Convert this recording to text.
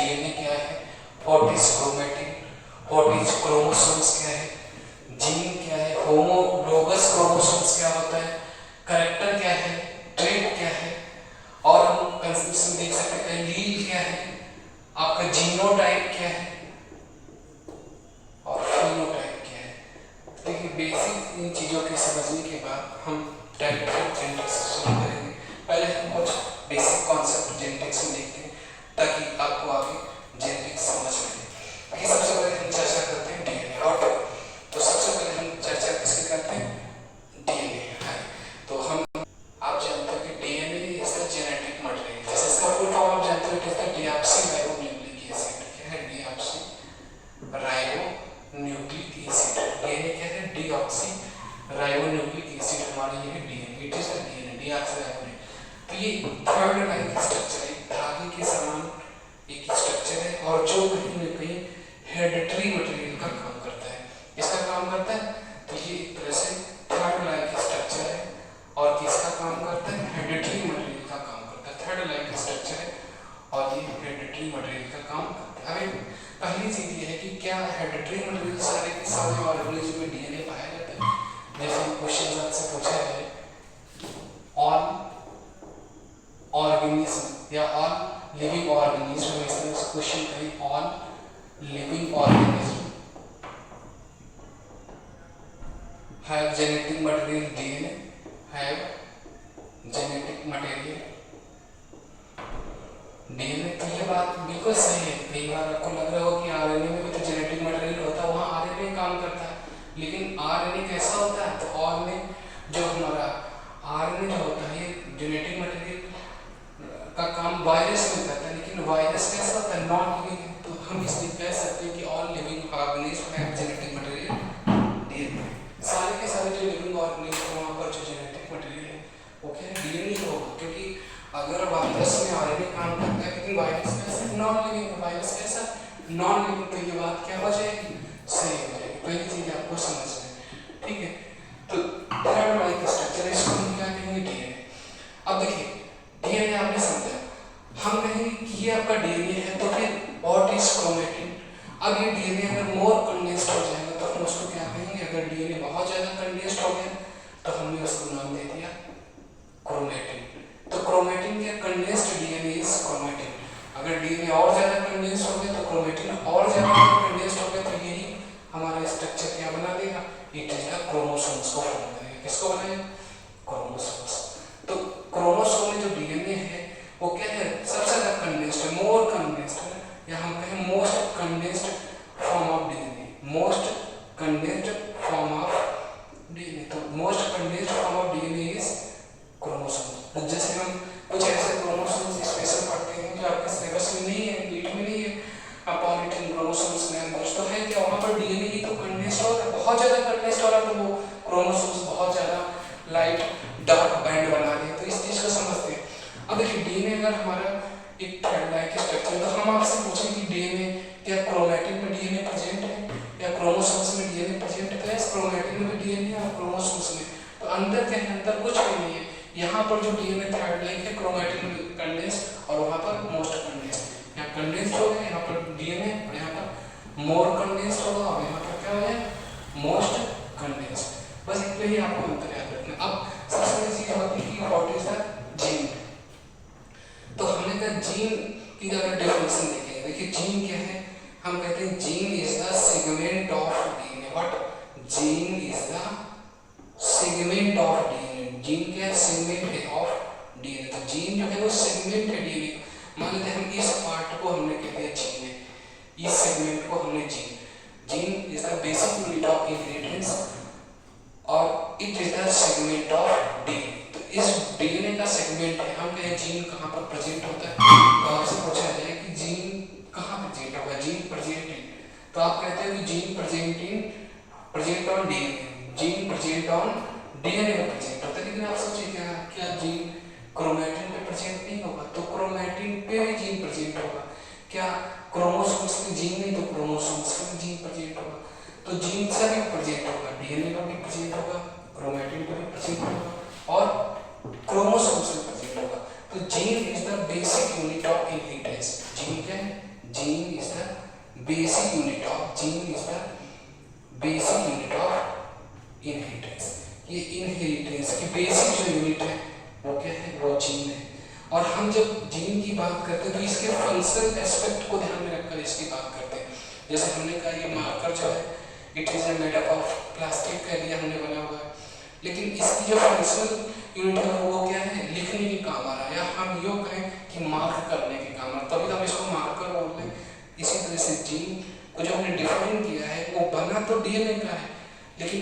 DNA क्या है, what is chromatin, what is chromosomes क्या है, जीन क्या है, होमोलोगस क्रोमोसोम्स क्या होता है, कैरेक्टर क्या है, ट्रेट क्या है, और हम कंसेप्शन देख सकते हैं एलील क्या है, आपका जीनोटाइप क्या है और फिनोटाइप क्या है। देखिए बेसिक इन चीज़ों के समझने के बाद हम टाइप ऑफ जेनेटिक्स शुरू करेंगे। पहले हम कुछ बेसिक कॉन्सेप्ट जेनेटिक्स में देखते हैं ताकि आपको आगे जेनेटिक्स समझ में आए। सबसे पहले हम चर्चा करते हैं डीएनए और तो सबसे पहले हम चर्चा किसकी करते हैं, डीएनए। तो हम आप जानते हो कि DNA is the genetic material, जैसे इसका फुल फॉर्म आप जानते हो किसका, डीऑक्सी राइबोन्यूक्लिक एसिड। क्या है डीऑक्सी राइबोन्यूक्लिक एसिड, डीएनए क्या है, डीऑक्सी राइबोन्यूक्लिक एसिड हमारा ये है DNA, it is the DNA deoxy ribonucleic. तो ये थर्ड लाइन का स्ट्रक्चर है, धागे के समान एक स्ट्रक्चर है और जो कहीं न कहीं हेरिडिटरी मटेरियल का काम करता है। इसका काम करता है, तो ये एक तरह से थर्ड लाइन का स्ट्रक्चर है और किसका काम करता है, हेरिडिटरी मटेरियल का काम करता है। थर्ड लाइन का स्ट्रक्चर है और ये हेरिडिटरी मटेरियल का काम करता है। अब पहली चीज ये है कि क्या हेरिडिटरी मटेरियल सारे के सारे ऑर्गेनिज्म में डीएनए पाया जाता है। जैसे क्वेश्चन आपसे पूछा है ऑल ऑर्गेनिज्म या ऑल लिविंग ऑर्गेनिज्म में से क्वेश्चन करें all living organism have genetic material, DNA have genetic material DNA. तो ये बात बिल्कुल सही है। कई बार आपको लग रहा हो कि आरएनए में भी तो जेनेटिक मटेरियल होता है, वहाँ आरएनए काम करता है, लेकिन आरएनए कैसा होता है, तो आरएनए जो हमारा आरएनए जो होता है ये जेनेटिक मटेरियल का काम वायरस में करता है, लेकिन वायरस कैसा होता है, नॉन लिविंग। तो हम इसलिए कह सकते हैं कि all living organism have genetic material DNA. सारे के सारे जो लिविंग ऑर्गेनिज्म वहाँ पर जो जेनेटिक मटेरियल है वो क्या है, डीएनए होगा। क्योंकि अगर वायरस में आरएनए काम करता है लेकिन वायरस कैसा नॉन लिविंग, वायरस कैसा नॉन लिविंग, तो ये बात क्या हो जाएगी, सही हो जाएगी। पहली चीज आपको समझ में, ठीक है। तो थर्ड लाइन का स्ट्रक्चर इसको हम क्या कहेंगे, डीएनए। अब देखिए डीएनए आपने समझा, हम कहेंगे कि ये आपका डीएनए है, तो फिर व्हाट इज क्रोमेटिन। अब ये डीएनए अगर मोर कंडेंस्ड हो जाएगा तो हम उसको क्या कहेंगे, अगर डीएनए बहुत ज्यादा कंडेंस्ड हो गया तो हमने उसको नाम दे दिया क्रोमेटिन। तो क्रोमेटिन के कंडेंस्ड डीएनए इज क्रोमेटिन। अगर डीएनए और ज्यादा कंडेंस्ड हो गया तो क्रोमेटिन और ज्यादा कंडेंस्ड हो गया तो यही हमारा स्ट्रक्चर क्या बना देगा, इट इज द क्रोमोसोम्स को बना देगा। किसको बनाएगा, क्रोमोसोम्स। तो क्रोमोसोम में जो डीएनए है वो क्या है, सबसे ज्यादा कंडेंस्ड है, मोर कंडेंस्ड है, या हम कहें most condensed form of DNA, most condensed form of DNA. तो most condensed form of DNA is chromosome. तो जैसे हम कुछ ऐसे क्रोमोसोम्स स्पेशल पढ़ते हैं जो आपके सिलेबस में नहीं है, नीट में नहीं है, पॉलीटिन क्रोमोसोम्स में तो है क्या, वहाँ पर डीएनए ही तो कंडेंस्ड हो रहा है, बहुत ज्यादा कंडेंस्ड हो रहा है, तो वो क्रोमोसोम्स बहुत ज्यादा लाइट डार्क बैंड बना रहे हैं। तो इस चीज को समझते हैं। अब देखिए डीएनए अगर हमारा एक थर्ड लाइन के स्ट्रक्चर है, तो हम आपसे पूछें कि डीएनए क्या क्रोमैटिन में डीएनए प्रेजेंट है या क्रोमोसोम्स में डीएनए प्रेजेंट है। तो क्रोमैटिन में भी डीएनए और क्रोमोसोम्स में, तो अंदर क्या है, अंदर कुछ भी नहीं है। यहाँ पर जो डीएनए थर्ड लाइन है क्रोमैटिन में कंडेंस्ड और वहाँ पर मोस्ट कंडेंस्ड, यहाँ कंडेंस्ड हो गया, यहाँ पर डीएनए और यहाँ पर मोर कंडेंस्ड होगा और यहाँ पर क्या हो जाए, मोस्ट कंडेंस्ड। बस इतना ही आपको अंतर याद रखना। अब सबसे बड़ी चीज होती है कि व्हाट इज द जीन। तो हमने कहा जीन की अगर डेफिनेशन देखें, देखिए जीन क्या है, हम कहते हैं gene is the segment of DNA. What, gene is the segment of DNA. Gene क्या है, सेगमेंट है ऑफ डीएनए। तो जीन जो है वो सेगमेंट है डीएनए। मान लेते हैं हम इस पार्ट को हमने कह दिया जीन है, इस सेगमेंट को हमने gene. Gene is the basic unit of inheritance और it is the segment of DNA. तो इस डीएनए का सेगमेंट है। हम कहें जीन कहाँ पर प्रेजेंट होता है, तो आपसे पूछा जाए कि जीन कहाँ प्रेजेंट होगा, जीन प्रेजेंट इन, तो आप कहते हैं कि gene present on DNA, gene present on DNA में प्रेजेंट होता है। लेकिन आप सोचिए क्या जीन क्रोमैटिन पे प्रेजेंट नहीं होगा, तो क्रोमैटिन पे भी जीन प्रेजेंट होगा। क्या क्रोमोसोम्स पे जीन नहीं, तो क्रोमोसोम्स पे भी जीन प्रेजेंट होगा। तो जीन से भी प्रेजेंट होगा, डीएनए पर भी प्रेजेंट होगा, क्रोमैटिन पर भी प्रेजेंट होगा और क्रोमोसोम्स में प्रेजेंट होगा। तो gene is the basic unit of inheritance. Gene क्या है, gene is the basic unit of inheritance. ये इनहेरिटेंस की बेसिक जो यूनिट है वो क्या है, वो जीन है। और हम जब जीन की बात करते हैं तो इसके फंक्शनल एस्पेक्ट को ध्यान में रखकर इसकी बात करते हैं। जैसे हमने कहा ये मार्कर जो है it is made up of plastic कह दिया हमने बना हुआ है, लेकिन इसकी जो फंक्शनल यूनिट है वो क्या है, लिखने के काम आ रहा है, या हम यूँ कहें कि मार्क करने के काम आ रहा है, तभी तो हम इसको मार्कर बोल रहे हैं। इसी तरह से जीन को जो हमने डिफाइन किया है वो बना तो डीएनए का है, लेकिन